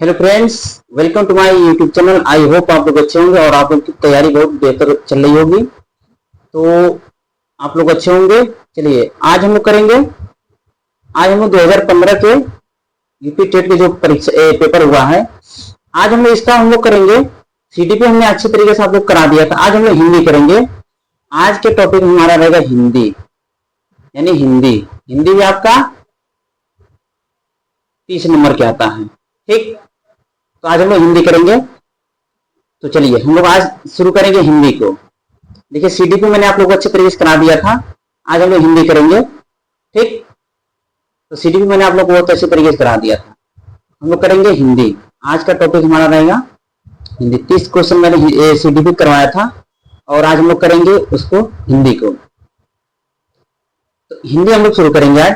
Hello friends, welcome to my YouTube channel. I hope आप लोग अच्छे होंगे और आप लोग की तैयारी बहुत बेहतर चल रही होगी। तो आप लोग अच्छे होंगे। चलिए आज हम लोग करेंगे। आज हम लोग 2015 के यूपी टेट के जो परीक्षा पेपर हुआ है, आज हम लोग इसका हम लोग करेंगे। सीडीपी हमने अच्छे तरीके से आप लोग करा दिया था। आज हम लोग हिंदी करेंगे। आज के टॉपिक हमारा रहेगा हिंदी, यानी हिंदी। हिंदी भी आपका 30 नंबर के आता है। ठीक, तो आज हम लोग हिंदी करेंगे। तो चलिए हम लोग आज शुरू करेंगे हिंदी को। देखिए सीडीपी मैंने आप लोगों को अच्छे तरीके से करा दिया था। आज हम लोग हिंदी करेंगे। ठीक, तो सीडीपी मैंने आप लोग को बहुत अच्छे तरीके से करा दिया था। हम लोग करेंगे हिंदी। आज का टॉपिक हमारा रहेगा हिंदी। 30 क्वेश्चन मैंने सीडीपी करवाया था और आज हम लोग करेंगे उसको हिंदी को। तो हिंदी हम लोग शुरू करेंगे आज।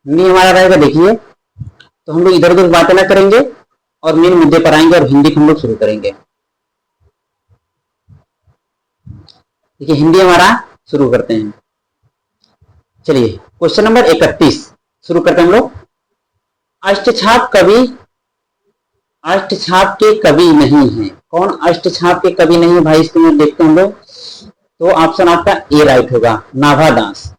हिंदी हमारा रहेगा, देखिए, तो हम लोग इधर उधर बातें ना करेंगे और मेन मुद्दे पर आएंगे और हिंदी को हम लोग शुरू करेंगे। देखिए हिंदी हमारा शुरू करते हैं। चलिए क्वेश्चन नंबर 31 शुरू करते हैं हम लोग। अष्टछाप कवि अष्टछाप के कवि नहीं है। कौन अष्टछाप के कवि नहीं है भाई, इसको में देखते हैं हम लोग। तो ऑप्शन आपका ए राइट होगा, नाभादास।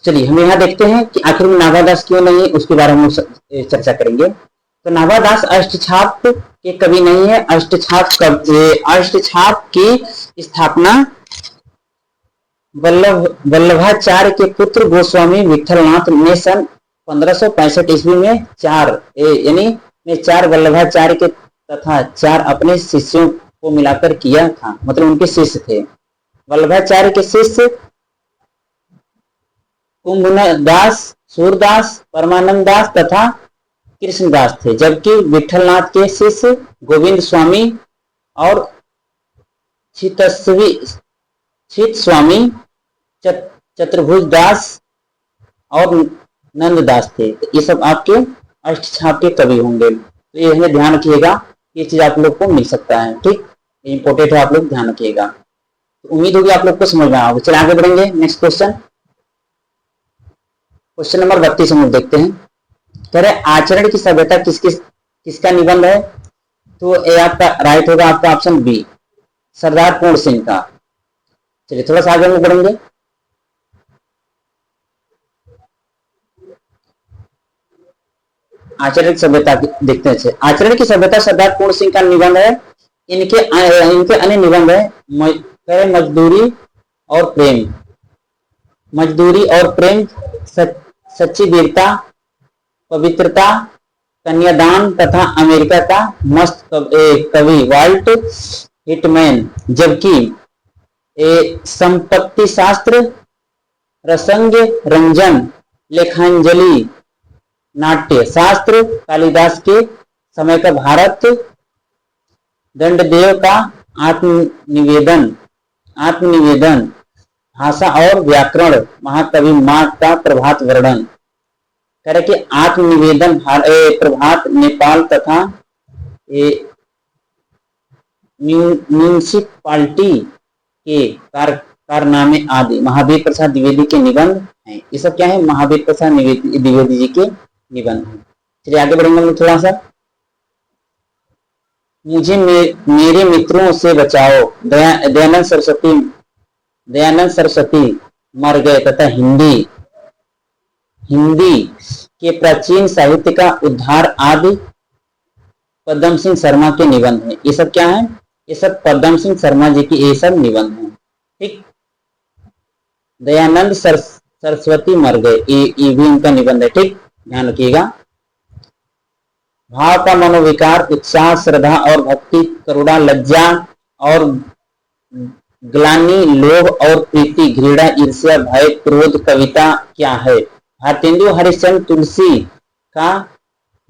चलिए हम यहाँ देखते हैं कि आखिर में नाभादास क्यों नहीं है, उसके बारे में चर्चा करेंगे। तो नाभादास अष्टछाप के कवि नहीं है। अष्टछाप की स्थापना वल्लभाचार्य के पुत्र गोस्वामी विठलनाथ ने सन 1565 ईस्वी में चार वल्लभाचार्य के तथा 4 अपने शिष्यों को मिलाकर किया था। मतलब उनके शिष्य थे। वल्लभाचार्य के शिष्य कुंभदास, सूरदास, परमानंद दास तथा कृष्णदास थे, जबकि विठलनाथ के शिष्य गोविंद स्वामी और चित स्वामी, चतुर्भुज दास और नंददास थे। ये सब आपके अष्टछाप के कवि होंगे। तो ये हमें ध्यान रखिएगा, ये चीज आप लोग को मिल सकता है। ठीक, इंपोर्टेंट है, आप लोग ध्यान रखिएगा। तो उम्मीद होगी आप लोग को समझ में आओगे। चलिए आगे बढ़ेंगे। नेक्स्ट क्वेश्चन, क्वेश्चन नंबर 32 हम लोग देखते हैं। कह रहे आचरण की सभ्यता किसका निबंध है। तो ये आपका राइट होगा, आपका ऑप्शन बी, सरदार पूर्ण सिंह का। चलिए थोड़ा सा आगे हम बढ़ेंगे। आचरण की सभ्यता देखते हैं। आचरण की सभ्यता सरदार पूर्ण सिंह का निबंध है। इनके अन्य निबंध है मजदूरी और प्रेम, सच्ची वीरता, पवित्रता, कन्यादान तथा अमेरिका का मस्त कवि वाल्ट हिटमैन। जबकि संपत्ति शास्त्र, रसंग रंजन, लेखांजलि, नाट्य शास्त्र, कालिदास के समय का भारत, दंडदेव का आत्मनिवेदन, भाषा और व्याकरण, महाकवि मार्क का प्रभात वर्णन। कह रहे कि आत्मनिवेदन, प्रभात, नेपाल तथा म्यूनिसिपालिटी के कारनामे आदि महावीर प्रसाद द्विवेदी के निबंध हैं। ये सब क्या है, महावीर प्रसाद द्विवेदी जी के निबंध हैं। चलिए आगे बढ़ेंगे हम थोड़ा सा। मुझे मेरे मित्रों से बचाओ, दयानंद सरस्वती मर गए तथा हिंदी के प्राचीन साहित्य का उद्धार आदि पद्म सिंह शर्मा के निबंध हैं। ये सब क्या है, ये सब पद्म सिंह शर्मा जी की ये सब निबंध हैं। ठीक, दयानंद सरस्वती मर गए, ये भी उनका निबंध है। ठीक, ध्यान रखिएगा। भाव का मनोविकार, उत्साह, श्रद्धा और भक्ति, करुणा, लज्जा और ग्लानि, लोभ और प्रीति, घृणा, ईर्ष्या, भय, क्रोध, कविता क्या है। भारतेंदु हरिश्चंद्र तुलसी का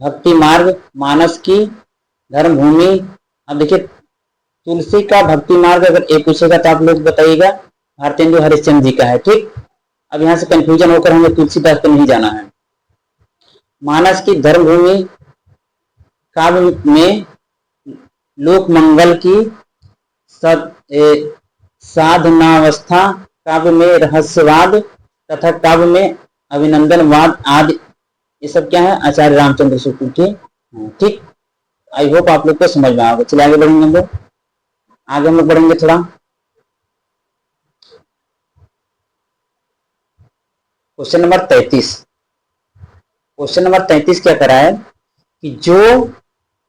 भक्ति मार्ग, मानस की धर्मभूमि। अब देखिए तुलसी का भक्ति मार्ग अगर एक पूछेगा तो आप लोग बताइएगा भारतेंदु हरिश्चंद्र जी का है। ठीक, अब यहां से कंफ्यूजन होकर हमें तुलसीदास पे नहीं जाना है। मानस की धर्मभूमि काव्य में लोक मंगल की साधनावस्था, काव्य में रहस्यवाद तथा काव्य में अभिनंदनवाद आदि ये सब क्या है, आचार्य रामचंद्र शुक्ल के हैं। ठीक, आई होप आप लोग को समझ में आएगा। चलिए आगे बढ़ेंगे हम लोग, आगे हम लोग बढ़ेंगे थोड़ा। क्वेश्चन नंबर 33, क्वेश्चन नंबर 33 क्या करा है कि जो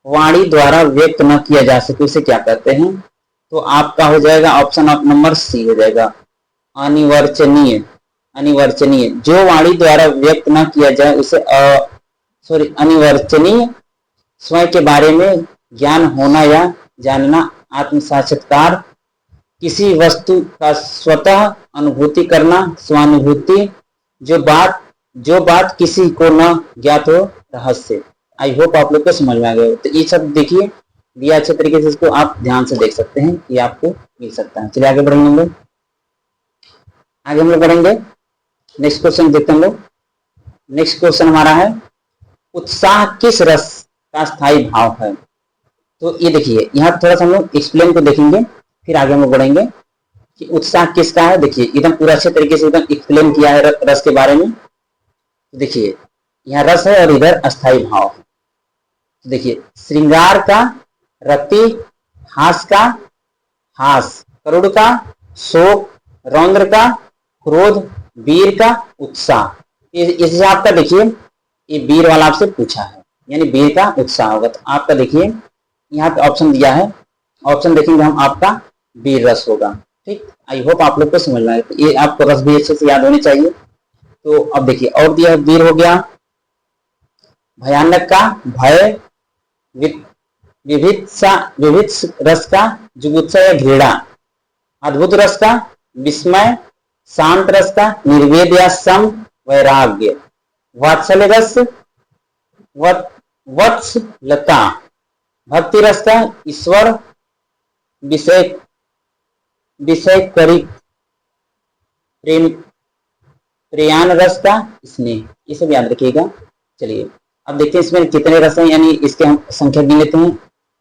वाणी द्वारा व्यक्त न किया जा सके उसे क्या कहते हैं? तो आपका हो जाएगा ऑप्शन ऑफ नंबर सी हो जाएगा, अनिवर्चनीय। अनिवर्चनीय, जो वाणी द्वारा व्यक्त न किया जाए उसे अनिवर्चनीय। स्वयं के बारे में ज्ञान होना या जानना, आत्म साक्षात्कार, किसी वस्तु का स्वतः अनुभूति करना, स्वानुभूति, जो बात किसी को न ज्ञात हो, रहस्य। आई होप आप लोग को समझ में आ गया। तो ये सब देखिए दिया अच्छे तरीके से, इसको आप ध्यान से देख सकते हैं, ये आपको मिल सकता है। चलिए आगे बढ़ेंगे हम लोग, आगे हम लोग बढ़ेंगे। नेक्स्ट क्वेश्चन देखते हैं हम लोग। नेक्स्ट क्वेश्चन हमारा है, उत्साह किस रस का स्थायी भाव है? तो ये देखिए यहाँ थोड़ा सा हम लोग एक्सप्लेन को देखेंगे, फिर आगे हम लोग बढ़ेंगे कि उत्साह किसका है। देखिए एकदम पूरा अच्छे तरीके से एकदम एक्सप्लेन किया है रस के बारे में। तो देखिए यहाँ रस है और इधर अस्थायी भाव है। तो देखिए श्रृंगार का रति, हास का हास, करुण का शोक, रौद्र का क्रोध, वीर का उत्साह। इस हिसाब का देखिए ये वीर वाला आपसे पूछा है, यानी वीर का उत्साह होगा। तो आपका देखिए यहाँ पे ऑप्शन दिया है, ऑप्शन देखेंगे हम, आपका वीर रस होगा। ठीक, आई होप आप लोग को समझ में आए। तो ये आपको रस भी अच्छे से याद होने चाहिए। तो अब देखिए और दिया है, वीर हो गया भयानक का भय, विभित्सा विभित्स रस का जुगुप्सा या घृणा, अद्भुत रस का विस्मय, शांत रस का निर्वेद या सम, वैराग्य, वात्सल्य रस वत्सलता, भक्ति रस का ईश्वर, विषय करी, प्रेम प्रियान रस का स्नेह। ये सब याद रखिएगा। चलिए अब देखते हैं इसमें कितने रस हैं, यानी इसके हम संख्या गिन लेते हैं।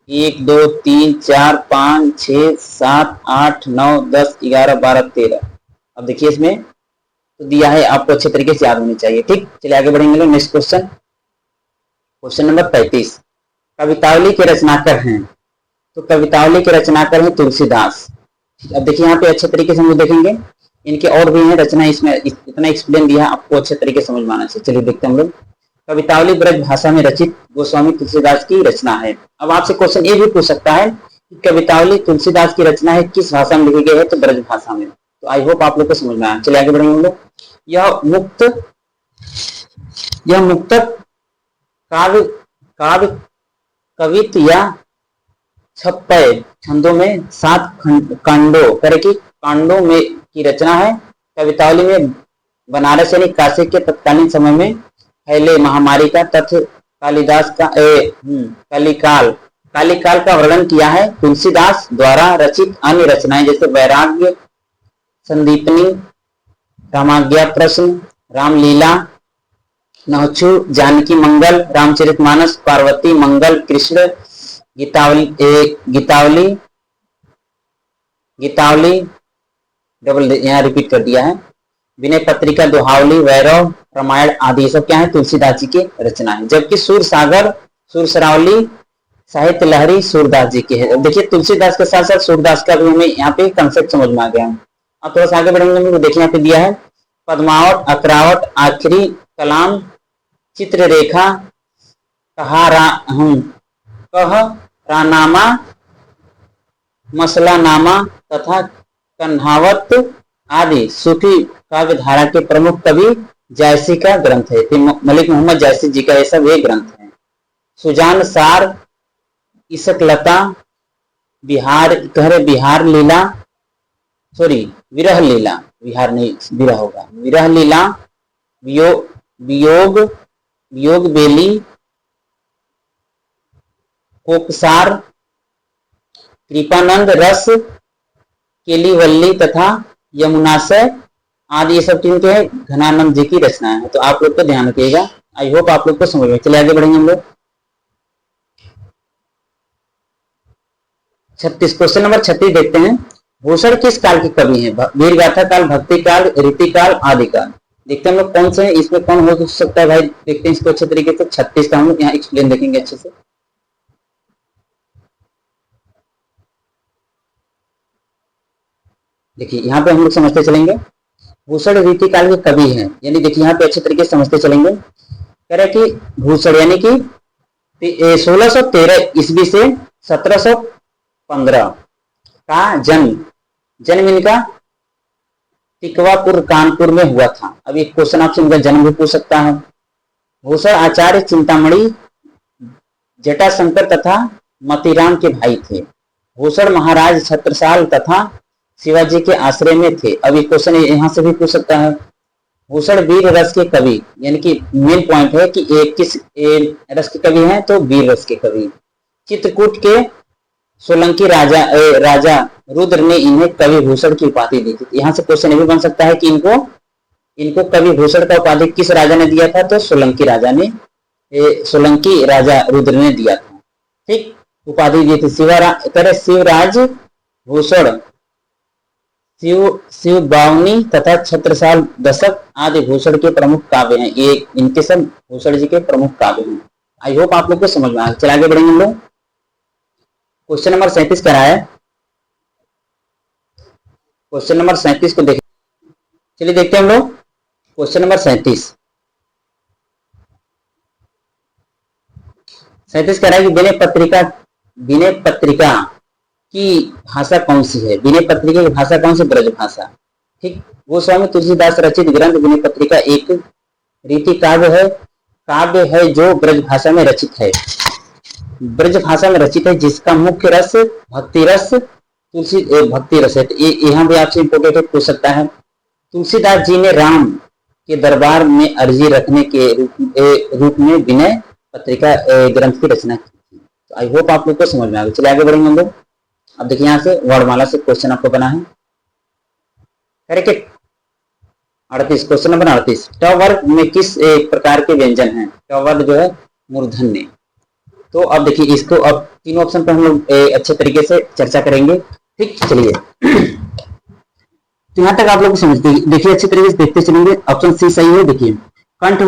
1 2 3 4 5 6 7 8 9 10 11 12 13। अब देखिए इसमें तो दिया है, आपको अच्छे तरीके से याद होनी चाहिए। ठीक, चलिए आगे बढ़ेंगे। Next question, question number 35, Kavitavali के रचनाकार हैं? तो कवितावली के रचनाकार हैं तुलसीदास। अब देखिए यहाँ पे अच्छे तरीके से हम देखेंगे, इनके और भी हैं रचना, इसमें इतना एक्सप्लेन दिया आपको अच्छे तरीके से समझ में आना चाहिए। चलिए देखते हैं हम लोग। कवितावली ब्रज भाषा में रचित गोस्वामी तुलसीदास की रचना है। अब आपसे क्वेश्चन ये भी पूछ सकता है कि कवितावली तुलसीदास की रचना है, किस भाषा में लिखी गई है? तो ब्रज भाषा में। तो आई होप आप लोग को समझ में आया। चलिए आगे बढ़ेंगे हम लोग। यह मुक्तक काव्य काव्य कवित या छप्पय छंदों में 7 कांडों कांडों में की रचना है। कवितावली में बनारस यानी काशी के तत्कालीन समय में फैले महामारी का तथ्य, कालिदास का कालिकाल का वर्णन किया है। तुलसीदास द्वारा रचित अन्य रचनाएं जैसे वैराग्य, संदीपनी, रामाज्ञा प्रश्न, रामलीला, नहचु, जानकी मंगल, रामचरितमानस, पार्वती मंगल, कृष्ण, गीतावली डबल यहाँ रिपीट कर दिया है, विनय पत्रिका, दोहावली, वैरव, रामायण आदि सब क्या है? तुलसीदास जी की रचना है। जबकि सूर सागर, सुर सरावली, साहित्य लहरी सूरदास जी की है। देखिए तुलसीदास के साथ साथ सूरदास का भी हमें यहाँ पे कंसेप्ट समझ में आ गया। अब थोड़ा सा आगे बढ़ेंगे, देखिए यहाँ पे दिया है पद्मावट, अकरावट, आखिरी कलाम, चित्ररेखा, कहरानामा, मसलानामा तथा कन्हावत आदि सूफी काव्य धारा के प्रमुख कवि जायसी का ग्रंथ है। मलिक मोहम्मद जायसी जी का ऐसा वे ग्रंथ है। सुजान सार, इसकलता, विरह लीला, विहार नहीं विरह होगा, विरह लीला, वियोग बेली, कोकसार, कृपानंद रस, केलीवल्ली तथा यमुनाशय आदि ये सब किनके हैं? घनानंद जी की रचना है। तो आप लोग को ध्यान रखिएगा। आई होप आप लोग को समझ में। चलिए आगे बढ़ेंगे हम लोग। 36, क्वेश्चन नंबर 36 देखते हैं। भूषण किस काल के कवि हैं? वीर गाथा काल, भक्ति काल, रीति काल, आदि काल। देखते हैं हम लोग कौन से हैं, इसमें कौन हो सकता है भाई। देखते हैं इसको अच्छे तरीके से। 36 का हम लोग यहाँ एक्सप्लेन देखेंगे अच्छे से। देखिए यहाँ पे हम लोग समझते चलेंगे भूषण रीति काल के कवि हैं, यानी देखिए यहाँ पे अच्छे तरीके से समझते चलेंगे। कह रहे कि भूषण यानी कि 1613 ईस्वी से 1715 का जन्म इनका टिकवापुर कानपुर में हुआ था। अब एक क्वेश्चन आपसे इनका जन्म भी पूछ सकता है। भूषण आचार्य चिंतामणि जटाशंकर तथा मतीराम के भाई थे। भूषण महाराज छत्रसाल तथा शिवाजी के आश्रय में थे। अब एक क्वेश्चन यहाँ से भी पूछ सकता है। भूषण वीर रस के कवि, यानी कि मेन पॉइंट है कि किस रस के कवि हैं, तो वीर रस के कवि। चित्रकूट के सोलंकी राजा रुद्र ने इन्हें कवि भूषण की उपाधि दी थी। यहाँ से क्वेश्चन ये भी बन सकता है कि इनको कवि भूषण का उपाधि किस राजा ने दिया था, तो सोलंकी राजा रुद्र ने दिया था। ठीक, उपाधि दी थी शिवराज भूषण, शिव बावनी तथा छत्रसाल दशक आदि भूषण के प्रमुख काव्य हैं। ये इनके सब भूषण जी के प्रमुख काव्य हैं। आई होप आप लोग को समझ में आया। चलिए आगे बढ़ेंगे हम लोग। क्वेश्चन नंबर 37 करा है। क्वेश्चन नंबर 37 को देखें। चलिए देखते हैं हम लोग क्वेश्चन नंबर 37 कह रहा है कि विनय पत्रिका की भाषा कौन सी है। विनय पत्रिका की भाषा कौन सी, ब्रज भाषा। ठीक, गोस्वामी तुलसीदास रचित ग्रंथ विनय पत्रिका एक रीति काव्य है जो ब्रज भाषा में रचित है। ब्रज भाषा में रचित है, जिसका मुख्य रस भक्ति रस है। यहाँ भी आपसे इंपोर्टेंट पूछ सकता है। तुलसीदास जी ने राम के दरबार में अर्जी रखने के रूप में विनय पत्रिका ग्रंथ की रचना की थी। तो आई होप आप लोग को समझ में आ गया। चलिए आगे बढ़ेंगे हम लोग। अब देखिए यहाँ से वर्णमाला से क्वेश्चन आपको बना है। Correct 38, question number 38। ट वर्ग में किस प्रकार के व्यंजन हैं। ट वर्ग जो है मूर्धन्य। तो अब देखिए इसको अब तीनों ऑप्शन पर हम लोग अच्छे तरीके से चर्चा करेंगे। ठीक, चलिए तो यहाँ तक आप लोग समझते देखिए अच्छे तरीके से देखते चलेंगे। ऑप्शन सी सही है। देखिए कंठ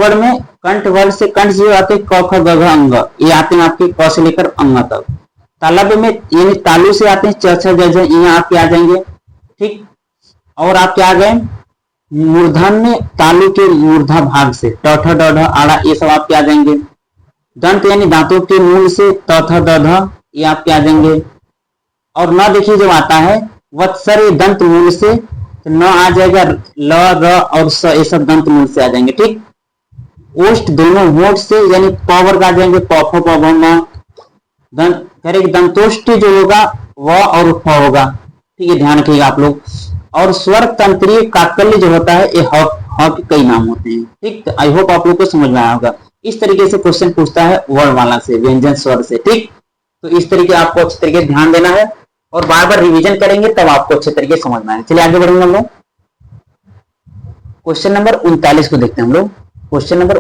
वर्ग से कंठ जो आते क ख ग घ अंग, ये आते हैं आपके क से लेकर अंग तक। तालव्य में यानी तालु से आते हैं च छ ज झ, यहाँ आपके आ जाएंगे। ठीक, और आप क्या आ गए मूर्धन्य तालु के मूर्धा भाग से ट ठ ड ढ आड़ा, ये सब आपके आ जाएंगे। दंत यानी दांतों के मूल से त थ द ध, ये आपके आ जाएंगे। और न देखिए जब आता है वत्सर दंत मूल से, तो न आ जाएगा ल र और स, ये सब दंत मूल से आ जाएंगे। ठीक, ओष्ठ दोनों होठ से यानी प वर्ग आ जाएंगे। प फ प भ म। दंतोष्ठ जो होगा व और फ होगा। ठीक है, ध्यान रखिएगा आप लोग। और स्वर तंत्रीय काकल्य जो होता है, ये ह के कई नाम होते हैं। ठीक, आई होप आप लोग को समझ में आया होगा। इस तरीके से क्वेश्चन पूछता है वर्णमाला से, व्यंजन स्वर से। ठीक, तो इस तरीके आपको अच्छे तरीके से ध्यान देना है और बार बार रिवीजन करेंगे तब आपको अच्छे तरीके से समझ में आएगा। चलिए आगे बढ़ेंगे हम लोग। क्वेश्चन नंबर 39 को देखते हैं हम लोग। क्वेश्चन नंबर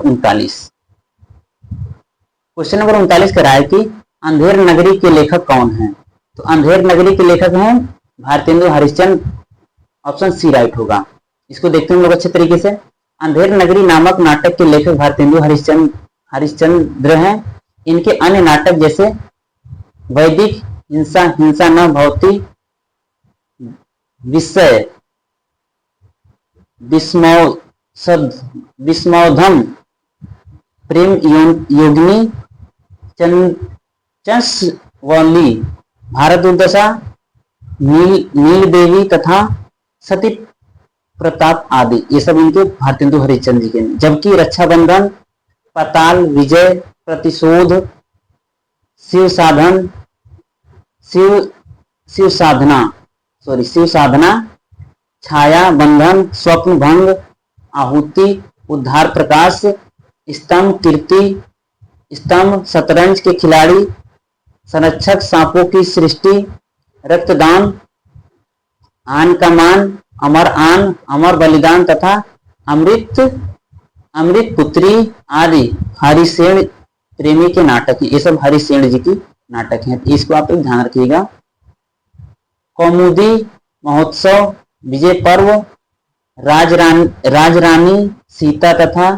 39 कह रहा है कि अंधेर नगरी के लेखक कौन हैं। तो अंधेर नगरी के लेखक हैं Bharatendu Harishchandra. Option C right होगा। इसको देखते हैं हम लोग अच्छे तरीके से। अंधेर नगरी नामक नाटक के लेखक भारतेंदु हरिश्चंद्र हैं। इनके अन्य नाटक जैसे वैदिक हिंसा न भवती, विषय विस्मौधम, प्रेम योगिनी, चंचवली, भारत दुर्दशा, नील देवी तथा सती प्रताप आदि, ये सब इनके भारतेंदु हरिश्चंद्र जी के। जबकि रक्षाबंधन, पाताल विजय, प्रतिशोध, शिव साधना, छाया बंधन, स्वप्न भंग, आहुति, उद्धार प्रकाश, स्तंभ कीर्ति, स्तंभ शतरंज के खिलाड़ी, संरक्षक सांपों की सृष्टि, रक्तदान, आन का मान, अमर बलिदान तथा अमृत पुत्री आदि हरिसेन प्रेमी के नाटक हैं। ये सब हरिसेन जी की नाटक हैं, इसको आप ध्यान रखिएगा। कौमुदी, महोत्सव, विजय पर्व, राजरानी सीता तथा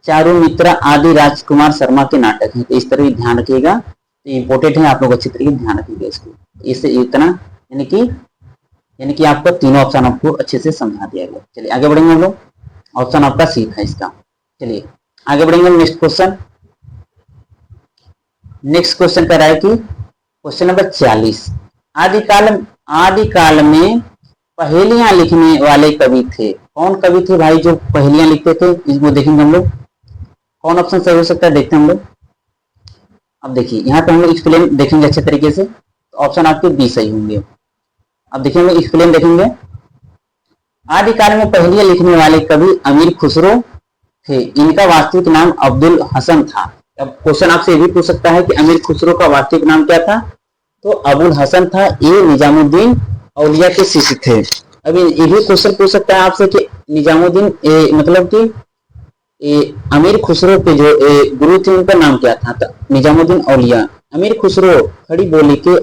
चारुमित्रा आदि राजकुमार शर्मा के नाटक हैं। तो इस तरह ध्यान रखिएगा, तो इम्पोर्टेंट है, आप लोग अच्छी तरीके ध्यान रखिएगा इसको। इससे इतना यानी कि आपको तीनों ऑप्शन आपको अच्छे से समझा दिया गया। चलिए आगे बढ़ेंगे हम लोग। ऑप्शन आपका सी था इसका। चलिए आगे बढ़ेंगे। नेक्स्ट क्वेश्चन कह रहा है कि क्वेश्चन नंबर 40, आदिकाल में पहेलियां लिखने वाले कवि थे। कौन कवि थे भाई जो पहेलियां लिखते थे? इसको देखेंगे हम लोग, कौन ऑप्शन सही हो सकता है, देखते हैं हम लोग। अब देखिए यहाँ पे हम लोग एक्सप्लेन देखेंगे अच्छे तरीके से, तो ऑप्शन आपके बी सही होंगे। अब देखिए हम लोग एक्सप्लेन देखेंगे। आदिकाल में पहेलियां लिखने वाले कवि अमीर खुसरो थे। इनका वास्तविक नाम अब्दुल हसन था। अब क्वेश्चन आपसे ये भी पूछ सकता है कि अमीर खुसरो का वास्तविक नाम क्या था? तो अबुल हसन था। ये निजामुद्दीन औलिया के शिष्य थे। अभी ये भी क्वेश्चन पूछ सकता है आपसे कि निजामुद्दीन मतलब कि अमीर खुसरो के जो गुरु थे उनका नाम क्या था? तो निजामुद्दीन औलिया। अमीर खुसरो खड़ी बोली के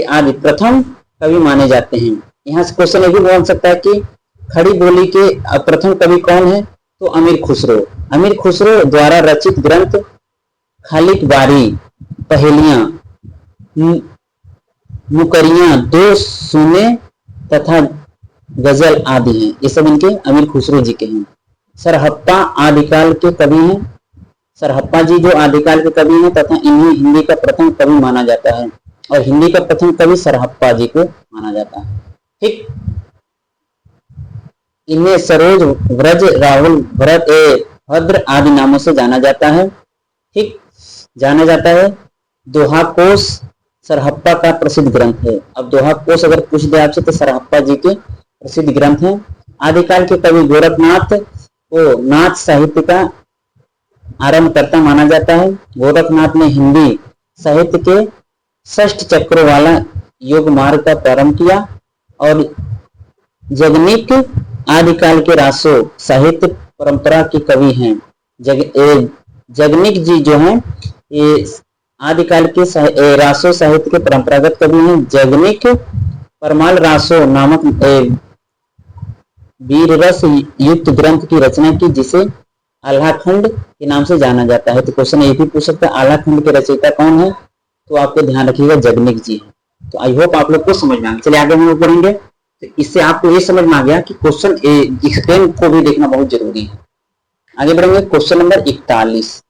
आदि प्रथम कवि माने जाते हैं। यहाँ से क्वेश्चन ये भी बन सकता है कि खड़ी बोली के प्रथम कवि कौन है? तो अमीर खुसरो द्वारा रचित ग्रंथ खालिक बारी, पहेलियां, मुकरियां, दो सुने तथा गजल आदि हैं। ये सब इनके अमीर खुसरो जी के हैं। सरहप्पा आदिकाल के कवि हैं। सरहप्पा जी जो आदिकाल के कवि हैं तथा इन्हें हिंदी का प्रथम कवि माना जाता है, और हिंदी का प्रथम कवि सरहप्पा जी को माना जाता है। ठीक, इन्हें सरोज, व्रज, राहुल, भद्र आदि नामों से जाना जाता है। ठीक, जाना जाता है। दोहा कोश सरहप्पा का प्रसिद्ध ग्रंथ है। अब दोहा कोश अगर पूछ दे आपसे तो सरहप्पा जी के प्रसिद्ध ग्रंथ हैं। आदिकाल के कवि गोरखनाथ को नाथ साहित्य का आरंभकर्ता माना जाता है। गोरखनाथ ने हिंदी साहित्य के 6 चक्रों वाला योग मार्ग का प्रारंभ किया। और जगनिक आदिकाल के रासो साहित्य परंपरा के कवि हैं। जगनिक जी जो हैं ये आदिकाल के रासो साहित्य के परंपरागत कवि हैं। जगनिक परमाल रासो नामक वीर रस युक्त ग्रंथ की रचना की, जिसे आल्हाखंड के नाम से जाना जाता है। तो क्वेश्चन ये भी पूछ सकता है आल्हाखंड के रचयिता कौन है? तो आपको ध्यान रखिएगा जगनिक जी है। तो आई होप आप लोग को समझ में आ गया। चलिए आगे हम लोग पढ़ेंगे। तो इससे आपको ये समझ में आ गया कि क्वेश्चन एक्सप्लेन को भी देखना बहुत जरूरी है। आगे बढ़ेंगे। क्वेश्चन नंबर 41,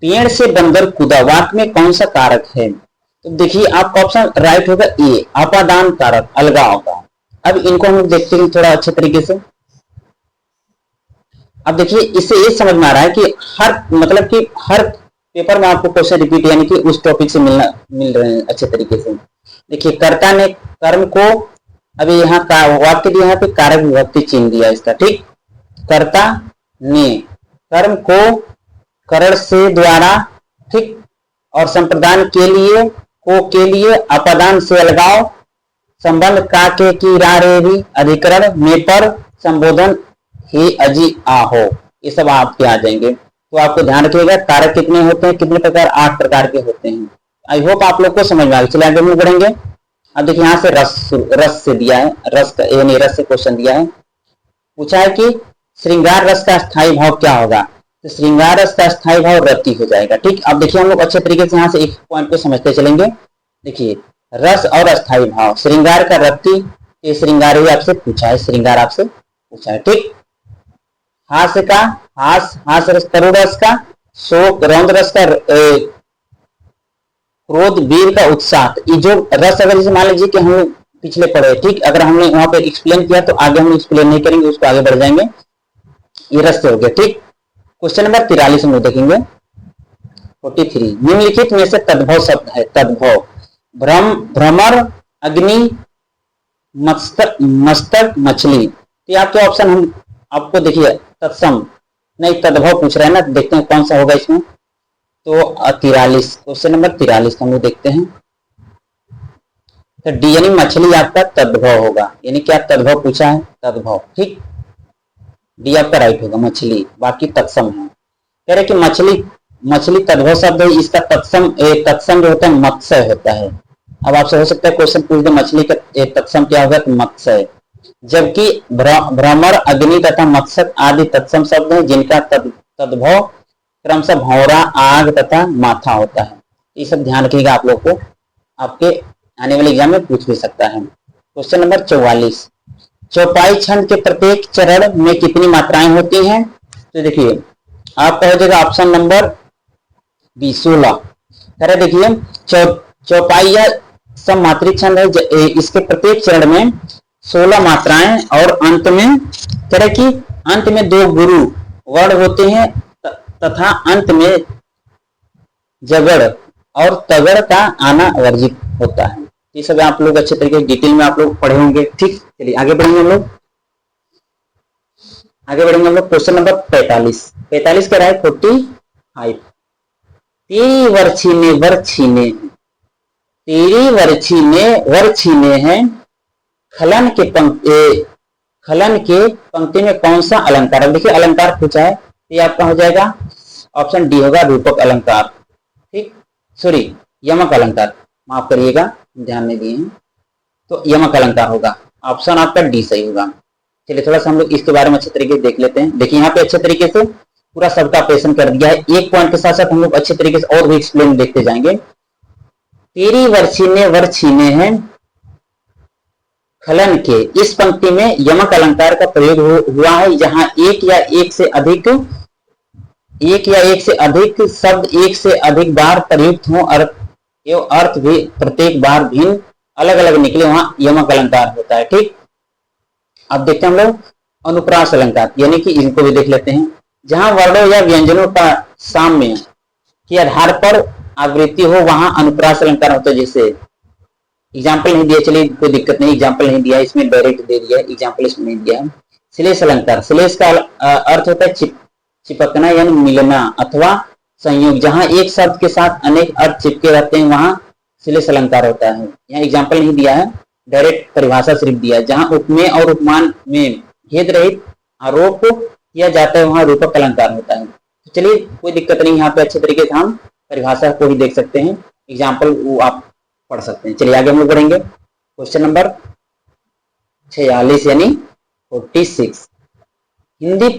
पेड़ से बंदर कूदा वाक्य में कौन सा कारक है? तो देखिए आपका ऑप्शन राइट होगा ए, अपादान कारक, अलगाव का। अब इनको हम लोग देखते हैं थोड़ा अच्छे तरीके से। अब देखिए इससे ये समझ में आ रहा है कि हर पेपर में आपको क्वेश्चन रिपीट यानी कि उस टॉपिक से मिल रहे हैं अच्छे तरीके से। देखिए कर्ता ने कर्म को, अभी यहाँ का वाक्य दिया है, पे कारक विभक्ति चिन्ह दिया इसका। ठीक, कर्ता ने कर्म को करण से द्वारा, ठीक, और संप्रदान के लिए अपादान से अलगाव, संबंध का के की रा रे भी, अधिकरण में पर, संबोधन हे अजी आहो, ये सब आपके आ जाएंगे। तो आपको ध्यान रखिएगा कारक कितने होते हैं, कितने प्रकार, 8 प्रकार के होते हैं। आई होप आप लोग को समझ में आ गया। चलिए आगे हम बढ़ेंगे। अब देखिए यहाँ से रस से दिया है, रस से क्वेश्चन दिया है। पूछा है कि श्रृंगार रस का स्थायी भाव क्या होगा? तो श्रृंगार रस का स्थायी भाव रति हो जाएगा। ठीक, अब देखिए हम लोग अच्छे तरीके से यहाँ से एक पॉइंट को समझते चलेंगे। देखिए रस और अस्थायी भाव, श्रृंगार का रति, ये श्रृंगार ही आपसे पूछा है, श्रृंगार आपसे पूछा है। ठीक, हास्य का हास रस, करुण रस का शोक, रौद्र रस का क्रोध, वीर का उत्साह। ये जो रस अगर जैसे मान लीजिए कि हम पिछले पढ़े, ठीक, अगर हमने वहां पर एक्सप्लेन किया तो आगे हम एक्सप्लेन नहीं करेंगे, उसको आगे बढ़ जाएंगे। ये रस से हो गया। ठीक, क्वेश्चन नंबर 43 हम लोग देखेंगे। 43, निम्नलिखित में से तद्भव शब्द है। तद्भव, भ्रमर, अग्नि, मस्तक, मछली। तो आपके ऑप्शन हम आपको देखिए तत्सम नहीं तद्भव पूछ रहा है ना, देखते हैं कौन सा होगा इसमें। तो 43, क्वेश्चन नंबर 43 हम लोग देखते हैं। तो डी यानी मछली आपका तद्भव होगा, यानी क्या तद्भव पूछा है, तद्भव। ठीक, डी आपका राइट होगा, मछली, बाकी तत्सम है। कह रहे कि मछली तद्भव शब्द है, इसका तत्सम जो होता है मत्स्य होता है। अब आपसे हो सकता है क्वेश्चन पूछ दे मछली का तत्सम क्या होगा, तो मत्स्य। जबकि भ्रमर, अग्नि तथा मत्स्य आदि तत्सम शब्द हैं जिनका तद्भव क्रमशः भौरा, आग तथा माथा होता है। ये सब ध्यान रखिएगा, आप लोग को आपके आने वाले एग्जाम में पूछ भी सकता है। क्वेश्चन नंबर 44, चौपाई छंद के प्रत्येक चरण में कितनी मात्राएं होती हैं? तो देखिए आपका हो जाएगा ऑप्शन नंबर बी 16। देखिए चौपाई या सममात्री छंद है, इसके प्रत्येक चरण में 16 मात्राएं और अंत में कि अंत में 2 गुरु वर्ण होते हैं तथा अंत में जगड़ और तगड़ का आना वर्जित होता है। ये सब आप लोग अच्छे तरीके से डिटेल में आप लोग पढ़े होंगे। ठीक, चलिए आगे बढ़ेंगे हम लोग। क्वेश्चन नंबर 45 कह रहा है 45, तेरी वर छीने हैं, खलन के पंक्ति में कौन सा अलंकार? देखिए अलंकार पूछा है, ये आपका हो जाएगा ऑप्शन डी होगा, रूपक अलंकार। ठीक, सॉरी यमक अलंकार, माफ करिएगा ध्यान नहीं दिए हैं, तो यमक अलंकार होगा, ऑप्शन आपका डी सही होगा। चलिए थोड़ा सा हम लोग इसके बारे में अच्छे तरीके से देख लेते हैं। देखिए यहाँ पे अच्छे तरीके से पूरा सबका ऑपरेशन कर दिया है, एक पॉइंट के साथ साथ हम लोग अच्छे तरीके से और भी एक्सप्लेन देखते जाएंगे। तेरी वर छीने हैं खलन के, इस पंक्ति में यमक अलंकार का प्रयोग हुआ है, जहां एक या एक से अधिक शब्द एक से अधिक बार प्रयुक्त हो एवं अर्थ भी प्रत्येक बार भिन्न अलग अलग निकले, वहां यमक अलंकार होता है। ठीक, अब देखते हैं हम लोग अनुप्रास अलंकार, यानी कि इनको भी देख लेते हैं। जहां वर्णों या व्यंजनों का साम्य के आधार पर आवृत्ति हो वहां अनुप्रास अलंकार होता है। जैसे एग्जाम्पल नहीं दिया, चलिए कोई दिक्कत नहीं, एग्जाम्पल नहीं दिया, इसमें डायरेक्ट दे दिया, एग्जाम्पल इसमें नहीं दिया है। श्लेष अलंकार, श्लेष का अर्थ होता है चिपकना यानी मिलना अथवा संयोग, जहां एक शब्द के साथ अनेक अर्थ चिपके रहते हैं वहां श्लेष अलंकार होता है। यहाँ एग्जाम्पल नहीं दिया है, डायरेक्ट परिभाषा सिर्फ दिया है। जहां उपमेय और उपमान में भेद रहित आरोप किया जाता है वहां रूपक अलंकार होता है। तो चलिए कोई दिक्कत नहीं, यहाँ पे अच्छे तरीके से हम परिभाषा को ही देख सकते हैं, एग्जाम्पल वो आप पढ़ सकते हैं। चलिए आगे हम लोग बढ़ेंगे। क्वेश्चन नंबर 46 यानी 46, हिंदी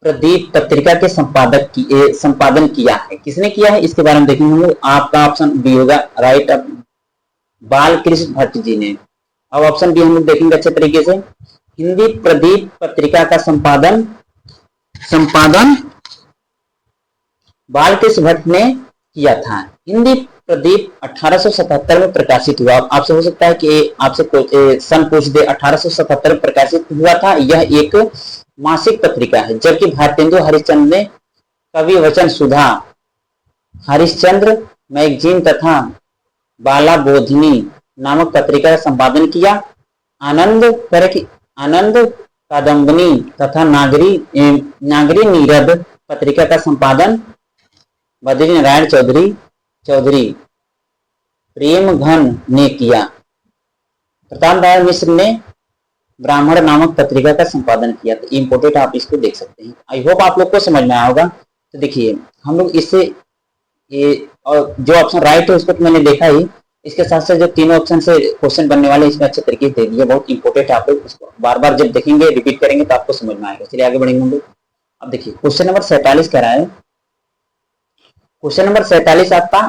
प्रदीप पत्रिका के संपादन किया है, किसने किया है इसके बारे में देखेंगे हम लोग। आपका ऑप्शन बी होगा राइट, बालकृष्ण भट्ट जी ने। अब ऑप्शन बी हम लोग देखेंगे अच्छे तरीके से, हिंदी प्रदीप पत्रिका का संपादन बालकृष्ण भट्ट ने किया था। हिंदी प्रदीप 1877 में प्रकाशित हुआ। आपसे हो सकता है कि आपसे सन पूछ दे, 1877 में प्रकाशित हुआ था। यह एक मासिक पत्रिका है, जबकि भारतेंदु हरिश्चंद्र ने कवि वचन सुधा, हरिश्चंद्र मैगजीन तथा बाला बोधिनी नामक पत्रिका का संपादन किया। आनंद कादम्बनी तथा नागरी नीरद पत्रिका का संपादन बद्री नारायण चौधरी प्रेम घन ने किया। प्रताप नारायण मिश्र ने ब्राह्मण नामक पत्रिका का संपादन किया। तो इम्पोर्टेंट आप इसको देख सकते हैं। आई होप आप लोग को समझ में आया होगा। तो देखिए हम लोग इससे और जो ऑप्शन राइट है उसको तो मैंने देखा ही, इसके साथ साथ जो तीनों ऑप्शन से क्वेश्चन बनने वाले इसमें अच्छे तरीके से दे दिए, बहुत इंपॉर्टेंट है। आप लोग इसको बार बार जब देखेंगे रिपीट करेंगे तो आपको समझ में आएगा। चलिए आगे बढ़ेंगे हम लोग। अब देखिए क्वेश्चन नंबर 47 कह रहा है, क्वेश्चन नंबर 47 आपका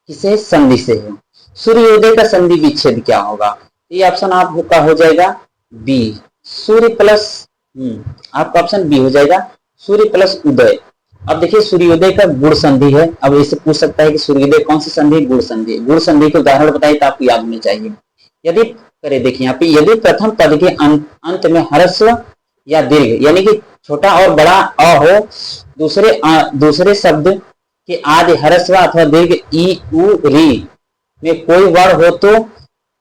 किसे संधि से है? सूर्योदय का संधि विच्छेद क्या होगा? ये ऑप्शन आपका हो जाएगा बी, सूर्य प्लस आपका ऑप्शन बी हो जाएगा सूर्य प्लस उदय। अब देखिए सूर्योदय का गुण संधि है। अब इससे पूछ सकता है कि सूर्योदय कौन सी संधि? गुण संधि। गुण संधि के उदाहरण बताइए तो आपको याद होने चाहिए। यदि करे देखिए यहाँ पे, यदि प्रथम पद के अंत में ह्रस्व या दीर्घ यानी कि छोटा और बड़ा अ हो, दूसरे शब्द के आदि ह्रस्व अथवा दीर्घ ई उ री में कोई वर्ण हो तो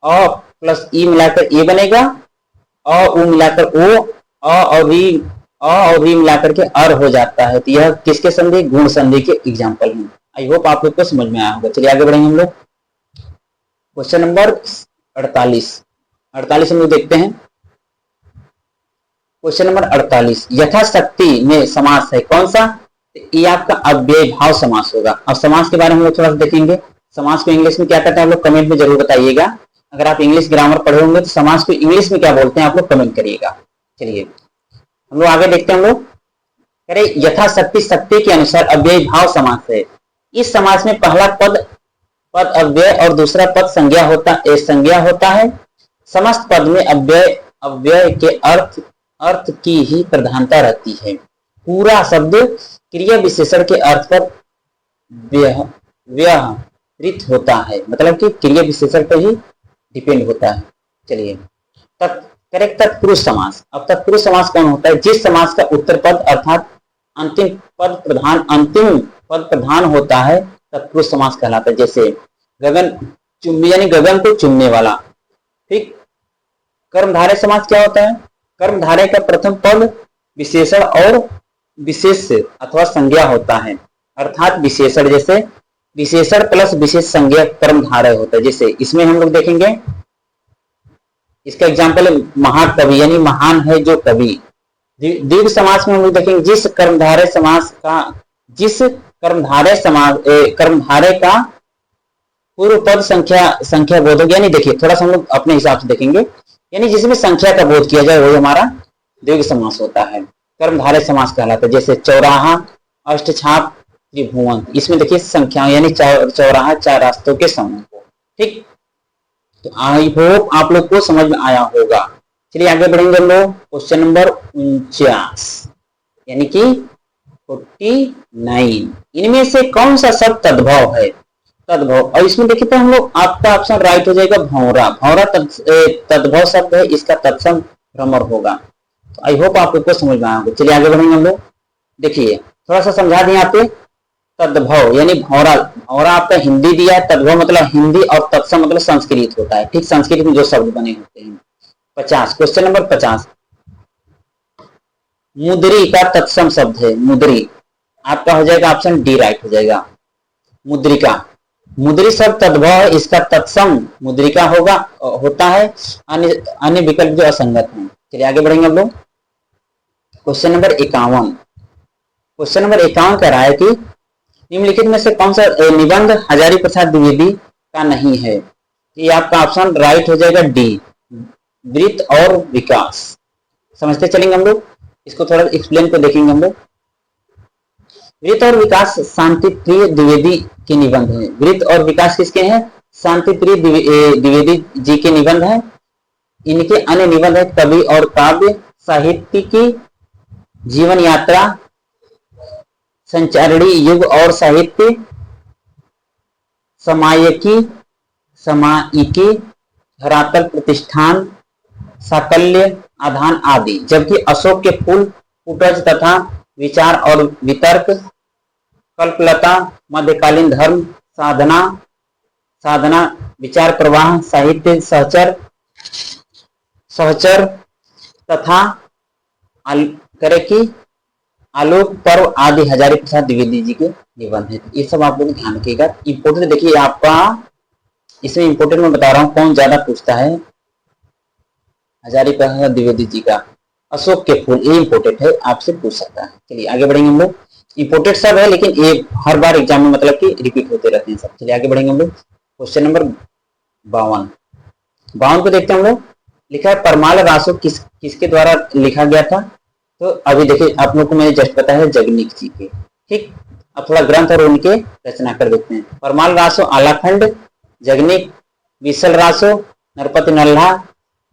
अ प्लस ई मिलाकर ए बनेगा, अ उ मिलाकर ओ, अ और री मिलाकर के अर हो जाता है। तो यह किसके संधि? गुण संधि के एग्जाम्पल हैं। आई होप आप लोग को समझ में आया होगा। चलिए आगे बढ़ेंगे हम लोग। क्वेश्चन नंबर 48 हम लोग देखते हैं। क्वेश्चन नंबर 48, यथाशक्ति में समास है कौन सा? ये आपका अव्यय भाव समास होगा। अब समास के बारे में हम लोग थोड़ा सा देखेंगे। समास को इंग्लिश में क्या कहते हैं आप लोग कमेंट में जरूर बताइएगा। अगर आप इंग्लिश ग्रामर पढ़े होंगे तो समास को इंग्लिश में क्या बोलते हैं आप लोग कमेंट करिएगा। चलिए हम लोग आगे देखते हैं। हम लोग करें यथाशक्ति, शक्ति के अनुसार अव्ययी भाव समास है। इस समास में पहला पद पद अव्यय और दूसरा पद संज्ञा होता है। समस्त पद में अव्यय अव्यय के अर्थ की ही प्रधानता रहती है। पूरा शब्द क्रिया विशेषण के अर्थ पर व्यवहृत होता है, मतलब कि क्रिया विशेषण पर ही डिपेंड होता है। चलिए करेक्ट तत्पुरुष समास। अब तत्पुरुष समास कौन होता है? जिस समास का उत्तर पद अर्थात अंतिम पद प्रधान होता है तत्पुरुष समास कहलाता है। जैसे गगन चुम्बी यानी गगन को चुमने वाला। ठीक। कर्मधारय समास क्या होता है? कर्मधारय का प्रथम पद विशेषण और विशेष अथवा संज्ञा होता है, अर्थात विशेषण। जैसे विशेषण प्लस विशेष संज्ञा कर्मधारय होता है। जैसे इसमें हम लोग देखेंगे, इसका एग्जाम्पल है महाकवि यानी महान है जो कवि। दीर्घ समास में हम लोग देखेंगे जिस कर्मधारय का पूर्व पद संख्या बोधक, यानी देखिए थोड़ा सा हम लोग अपने हिसाब से देखेंगे, यानी जिसमें संख्या का बोध किया जाए वही हमारा दीर्घ समास होता है, कर्मधारय समास कहलाता है। जैसे चौराहा, अष्टछाप, त्रिभुवन, इसमें देखिए संख्या यानी चौराहा चार रास्तों के समूह को। ठीक। तो आई होप आप लोग को समझ में आया होगा। चलिए आगे बढ़ेंगे हम लोग। क्वेश्चन नंबर 49 यानी कि 49, इनमें से कौन सा शब्द तद्भव है? तद्भव, और इसमें देखिए तो हम लोग आपका ऑप्शन राइट हो जाएगा भौरा। भौरा तद्भव शब्द है, इसका तत्सम भ्रमर होगा। तो आई होप आप लोग को समझ में आया होगा। चलिए आगे बढ़ेंगे हम लोग। देखिए थोड़ा सा समझा दें यहाँ पे। तद्भव यानी भौरा, भौरा आपका हिंदी दिया है, तद्भव मतलब हिंदी और तत्सम मतलब संस्कृत होता है। ठीक, संस्कृत में जो शब्द बने होते हैं। 50, क्वेश्चन नंबर 50, मुद्री का तत्सम शब्द है मुद्री। आपका हो जाएगा ऑप्शन डी राइट हो जाएगा। मुद्रिका, मुद्री शब्द तद्भव है, इसका तत्सम मुद्रिका होता है। अन्य विकल्प जो असंगत हैं। चलिए आगे बढ़ेंगे हम लोग। क्वेश्चन नंबर 51, क्वेश्चन नंबर 51 कह रहा है कि निम्नलिखित में से कौन सा निबंध हजारी प्रसाद द्विवेदी का नहीं है? ये आपका ऑप्शन राइट हो जाएगा डी, वृत्त और विकास। समझते चलेंगे हम लोग, इसको थोड़ा एक्सप्लेन को देखेंगे हम लोग। वृत्त और विकास शांति प्रिय द्विवेदी के निबंध हैं। वृत्त और विकास किसके हैं? शांति प्रिय द्विवेदी जी के निबंध हैं। इनके अन्य निबंध है कवि और काव्य, साहित्य की जीवन यात्रा, संचारणी युग और साहित्य, समायिकी, धरातल प्रतिष्ठान, साकल्य, आधान आदि। जबकि अशोक के फूल, फुटज तथा विचार और वितर्क, कल्पलता, मध्यकालीन धर्म, साधना, विचार प्रवाह, साहित्य सहचर तथा आलोक पर्व आदि हजारी प्रसाद द्विवेदी जी के निबंध है। ये सब आप लोग ध्यान रखिएगा। इंपोर्टेंट देखिए आपका, इसमें इंपोर्टेंट मैं बता रहा हूँ कौन ज्यादा पूछता है। हजारी प्रसाद द्विवेदी जी का अशोक के फूल, ये इंपोर्टेंट है, आपसे पूछ सकता है। चलिए आगे बढ़ेंगे हम लोग। इंपोर्टेंट सब है लेकिन ये हर बार एग्जाम में मतलब कि रिपीट होते रहते हैं सब। चलिए आगे बढ़ेंगे हम लोग। क्वेश्चन नंबर 52 को देखते हैं हम लोग। लिखा है परमाल रासो किसके द्वारा लिखा गया था? तो अभी देखिए आप लोग को मैंने जस्ट बताया है जगनीक जी के। ठीक, अब थोड़ा ग्रंथ और उनके रचना कर देते हैं। परमाल रासो आलाखंड, जगनीक विशल रासो, नरपति नल्हा,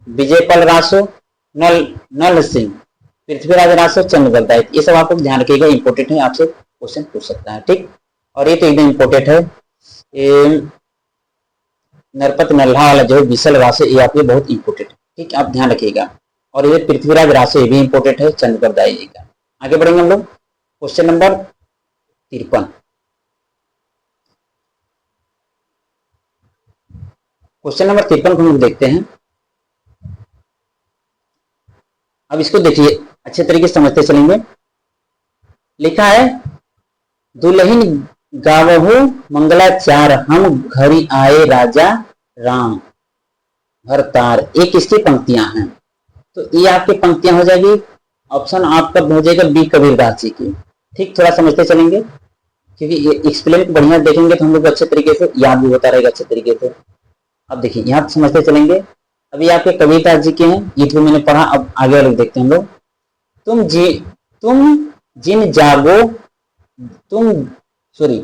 विजयपाल रासो, नल सिंह, पृथ्वीराज रासो, चंद्रगल। ये सब आप लोग ध्यान रखिएगा, इंपोर्टेंट है, आपसे क्वेश्चन पूछ सकता है। ठीक, और ये तो एकदम इंपोर्टेंट है। नरपति नल्हा वाला जो है विशल रासो, ये आपके बहुत इंपोर्टेंट है। ठीक, आप ध्यान रखिएगा। और ये पृथ्वीराज रासो, ये भी इंपोर्टेंट है, चंद्रगल जी का। आगे बढ़ेंगे हम लोग। क्वेश्चन नंबर 53, क्वेश्चन नंबर 53 को हम लोग देखते हैं। अब इसको देखिए अच्छे तरीके से समझते चलेंगे। लिखा है दुल्हन गावहु मंगलाचार, हम घरी आए राजा राम भरतार। एक इसकी पंक्तियां हैं, तो ये आपकी पंक्तियां हो जाएगी। ऑप्शन आपका हो जाएगा बी, कबीरदास जी की। ठीक, थोड़ा समझते चलेंगे क्योंकि ये एक्सप्लेन बढ़िया देखेंगे तो हम लोग अच्छे तरीके से याद भी होता रहेगा अच्छे तरीके से। अब देखिए यहाँ समझते चलेंगे। अभी आपके कविता जी के हैं, ये तो मैंने पढ़ा, अब आगे वाले देखते हैं हम लोग। तुम जिन जागो तुम सॉरी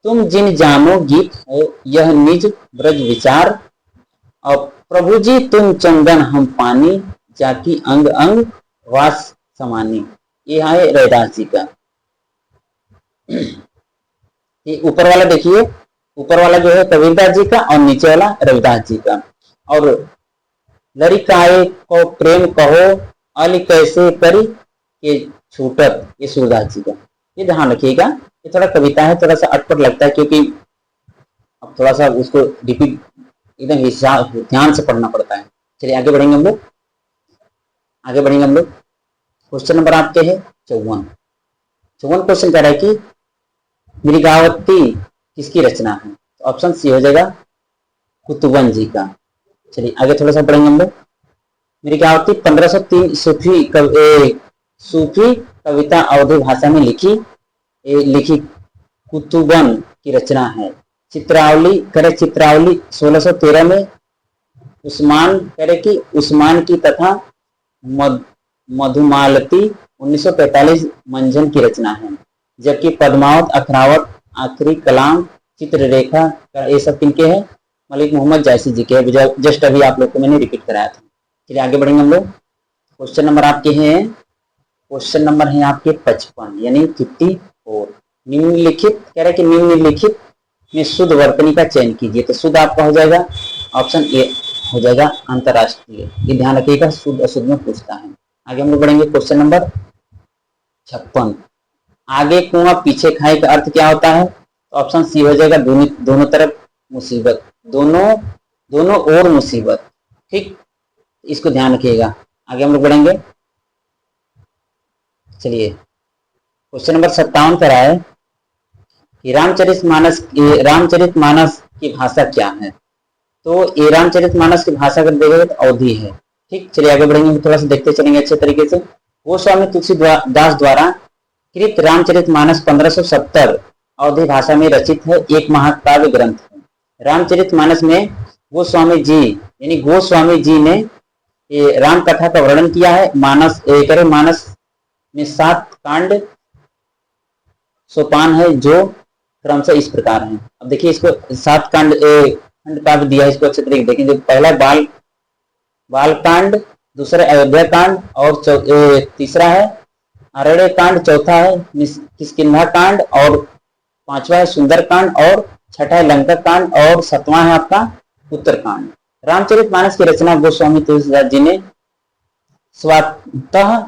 तुम जिन जानो गीत हो यह निज ब्रज विचार, और प्रभु जी तुम चंदन हम पानी, जाकी अंग अंग वास समानी। ये है रैदास जी का। ये ऊपर वाला देखिए, ऊपर वाला जो है कबीरदास जी का और नीचे वाला रविदास जी का। और लड़िकाए को प्रेम कहो अली कैसे करी के छूटत, ये सूरदास जी का। ये ध्यान रखिएगा, ये थोड़ा कविता है, थोड़ा सा अटपट लगता है, क्योंकि अब थोड़ा सा उसको रिपीट एकदम ध्यान से पढ़ना पड़ता है। चलिए आगे बढ़ेंगे हम लोग, आगे बढ़ेंगे हम लोग। क्वेश्चन नंबर आपके है 54। 54 क्वेश्चन कह रहा है कि मृगावती किसकी रचना है? तो ऑप्शन सी हो जाएगा कुतुबन जी का। चलिए आगे थोड़ा सा पढ़ेंगे हम लोग। मृगावती 1503 सूफी कविता अवधी भाषा में लिखी कुतुबन की रचना है। चित्रावली करे चित्रावली 1613 में, उस्मान करे कि उस्मान की, तथा मधुमालती 1945 मंझन की रचना है। जबकि पद्मावत, अखरावत, आखिरी कलाम, चित्ररेखा ये सब किनके हैं? मलिक मोहम्मद जायसी जी के। जस्ट अभी आप लोग को मैंने रिपीट कराया था। चलिए आगे बढ़ेंगे हम लोग। क्वेश्चन नंबर आपके हैं, क्वेश्चन नंबर है आपके 55 यानी 54। निम्नलिखित कह रहे कि निम्नलिखित में शुद्ध वर्तनी का चयन कीजिए। तो शुद्ध आपका हो जाएगा ऑप्शन ए हो जाएगा अंतरराष्ट्रीय। ये ध्यान रखिएगा, शुद्ध अशुद्ध में पूछता है। आगे हम लोग बढ़ेंगे क्वेश्चन नंबर 56। आगे कुआं पीछे खाए का अर्थ क्या होता है? तो ऑप्शन सी हो जाएगा दोनों तरफ मुसीबत, दोनों ओर मुसीबत। ठीक, इसको ध्यान रखिएगा। आगे हम लोग बढ़ेंगे। चलिए क्वेश्चन नंबर 57 कर रहा है कि रामचरितमानस की भाषा क्या है? तो ये रामचरितमानस की भाषा अगर देखेंगे तो अवधी है। ठीक, चलिए आगे बढ़ेंगे, थोड़ा सा देखते चलेंगे अच्छे तरीके से। गोस्वामी तुलसीदास द्वारा कृत रामचरितमानस 1570 अवधी भाषा में रचित है, एक महाकाव्य ग्रंथ है। रामचरितमानस में गोस्वामी जी ने ये राम कथा का वर्णन किया है। मानस में 7 कांड सोपान है, जो क्रमशः इस प्रकार हैं। अब देखिए इसको 7 खंड काव्य दिया है, इसको अच्छे तरीके देखें। जो पहला बाल कांड, दूसरा अयोध्या कांड, और तीसरा है अरण्य कांड, चौथा है किष्किंधा कांड, और 5वां है सुंदर कांड, और 6ठा है लंका कांड, और 7वां है आपका उत्तर कांड। रामचरितमानस की रचना गोस्वामी तुलसीदास जी ने स्वतः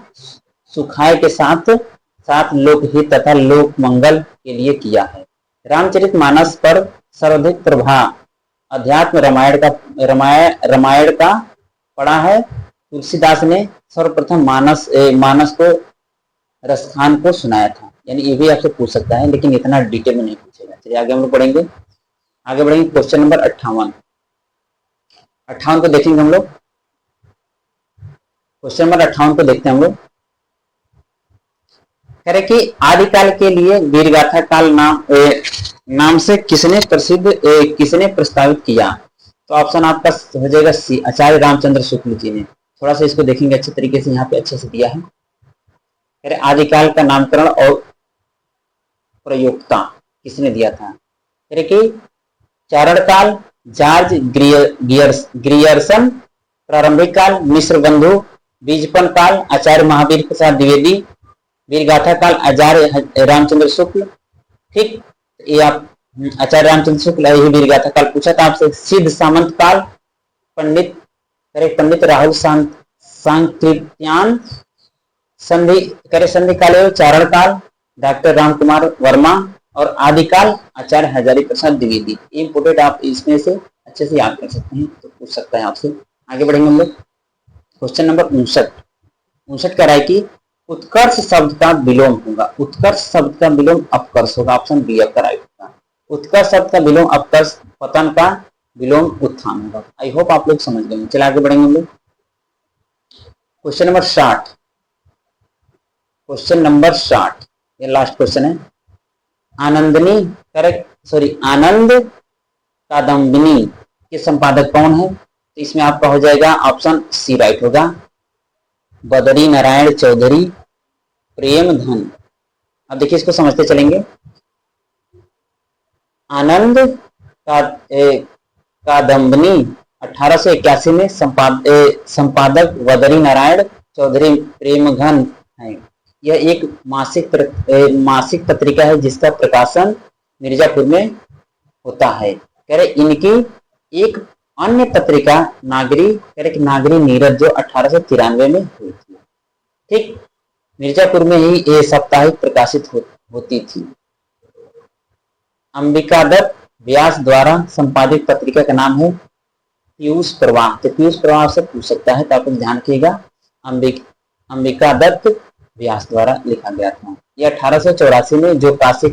सुखाय के साथ लोकहित तथा लोक मंगल के लिए किया है। रामचरितमानस पर सर्वाधिक प्रभाव अध्यात्म रामायण का पड़ा है। तुलसीदास ने सर्वप्रथम मानस को रसखान को सुनाया था। यानी ये भी आपसे पूछ सकता है, लेकिन इतना डिटेल में नहीं पूछेगा। चलिए आगे हम लोग पढ़ेंगे। आगे बढ़ेंगे क्वेश्चन नंबर 58 को देखेंगे हम लोग। क्वेश्चन नंबर 58 को देखते हैं हम लोग। कह रहे कि आदिकाल के लिए वीरगाथा काल नाम से किसने प्रस्तावित किया? तो ऑप्शन आपका हो जाएगा सी, आचार्य रामचंद्र शुक्ल जी ने। थोड़ा सा इसको देखेंगे अच्छे तरीके से, यहाँ पे अच्छे से दिया है। कह रहे आदिकाल का नामकरण और प्रयोक्ता किसने दिया था? कह रहे कि चारण काल जॉर्ज ग्रियर्सन, प्रारंभिक काल मिश्र बंधु, बीजपन काल आचार्य महावीर प्रसाद द्विवेदी, वीरगाथा काल आचार्य रामचंद्र शुक्ल। ठीक, ये आप आचार्य रामचंद्र शुक्ल यही वीरगाथा काल पूछा था आपसे। सिद्ध सामंत काल, पंडित राहुल सांकृत्यान, संधि काल चारण काल डॉक्टर रामकुमार वर्मा, और आदिकाल आचार्य हजारी प्रसाद द्विवेदी। इंपोर्टेंट, आप इसमें से अच्छे से याद कर सकते हैं, तो पूछ सकता है आपसे। आगे बढ़ेंगे हम लोग। क्वेश्चन नंबर 59 कह रहा है कि उत्कर्ष शब्द का विलोम होगा। उत्कर्ष शब्द का विलोम अपकर्ष होगा। ऑप्शन बी आपका राइट होगा। उत्कर्ष शब्द का विलोम अपकर्ष, पतन का विलोम उत्थान होगा। आई होप आप लोग समझ गए। चलिए आगे बढ़ेंगे हम लोग। क्वेश्चन नंबर 60, क्वेश्चन नंबर 60 ये लास्ट क्वेश्चन है। आनंद कादम्बिनी के संपादक कौन है? तो इसमें आपका हो जाएगा ऑप्शन सी राइट होगा, बद्री नारायण चौधरी प्रेमधन। अब देखिए इसको समझते चलेंगे। आनंद का कादम्बनी 1881 में संपादक बद्री नारायण चौधरी प्रेमघन है। यह एक मासिक पत्रिका है जिसका प्रकाशन मिर्जापुर में होता है। कह रहे इनकी एक अन्य पत्रिका नागरी नीरज जो 1893 में हुई थी। ठीक, मिर्जापुर में ही ये साप्ताहिक प्रकाशित होती थी। अंबिका दत्त व्यास द्वारा संपादित पत्रिका का नाम है पीयूष प्रवाह। तो पीयूष प्रवाह से पूछ सकता है, तो आप ध्यान रखिएगा। अंबिका दत्त व्यास द्वारा लिखा गया था। यह 1884 में जो काशी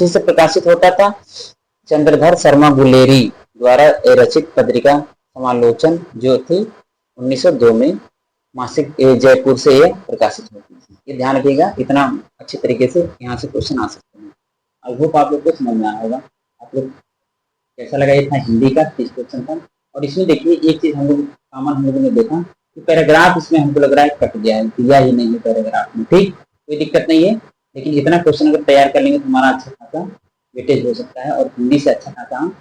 से प्रकाशित होता था। चंद्रधर शर्मा गुलेरी द्वारा रचित पत्रिका समालोचन जो थी 1902 में मासिक जयपुर से यह प्रकाशित होती थी। ये ध्यान रखिएगा, इतना अच्छे तरीके से यहाँ से क्वेश्चन आ सकते हैं। आई होप आप लोग को समझ में आया होगा। आप लोग कैसा लगा? ये था हिंदी का 30 क्वेश्चन था। और इसमें देखिए एक चीज हम लोगों ने देखा कि पैराग्राफ इसमें हमको लग रहा है कट गया है, दिया ही नहीं है पैराग्राफ में। ठीक, कोई दिक्कत नहीं है, लेकिन इतना क्वेश्चन अगर तैयार कर लेंगे तो हमारा अच्छा खासा वेटेज हो सकता है। और हिंदी से अच्छा खासा हम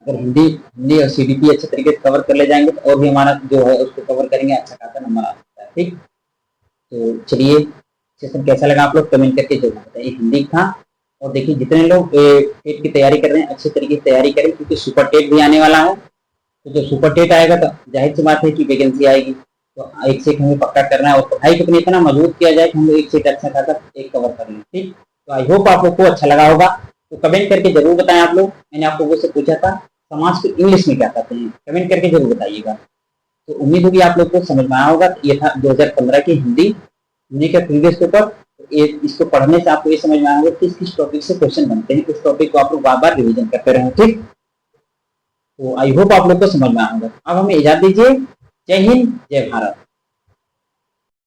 अगर हिंदी और CDP अच्छे तरीके से कवर कर ले जाएंगे तो और भी हमारा जो है उसको कवर करेंगे, अच्छा खासा नंबर आ सकता है। ठीक, तो चलिए सेशन कैसा लगा आप लोग कमेंट करके जरूर बताइए। हिंदी था। और देखिए जितने लोग टेट की तैयारी कर रहे हैं अच्छे तरीके से तैयारी करें, क्योंकि सुपर टेट भी आने वाला है। तो जब सुपर टेट आएगा तो जाहिर सी बात है कि वैकेंसी आएगी, तो एक सीट हमें पक्का करना है और पढ़ाई को इतना मजबूत किया जाए कि हम लोग एक सीट अच्छा खासा एक कवर कर लें। ठीक, तो आई होप आप लोग को अच्छा लगा होगा। तो कमेंट करके जरूर बताएं आप लोग। मैंने आप लोगों से पूछा था समाज को इंग्लिश में क्या कहते हैं, कमेंट करके जरूर बताइएगा। तो उम्मीद होगी आप लोग को समझ में आया होगा। ये था 2015 की हिंदी का प्रीवियस पेपर। इसको पढ़ने से आपको ये समझ में आएगा किस किस टॉपिक से क्वेश्चन बनते हैं। उस टॉपिक को आप लोग बार बार रिवीजन करते रहें। ठीक, तो आई होप आप लोग को समझ में आया होगा। अब हमें इजाजत दीजिए। जय हिंद, जय भारत।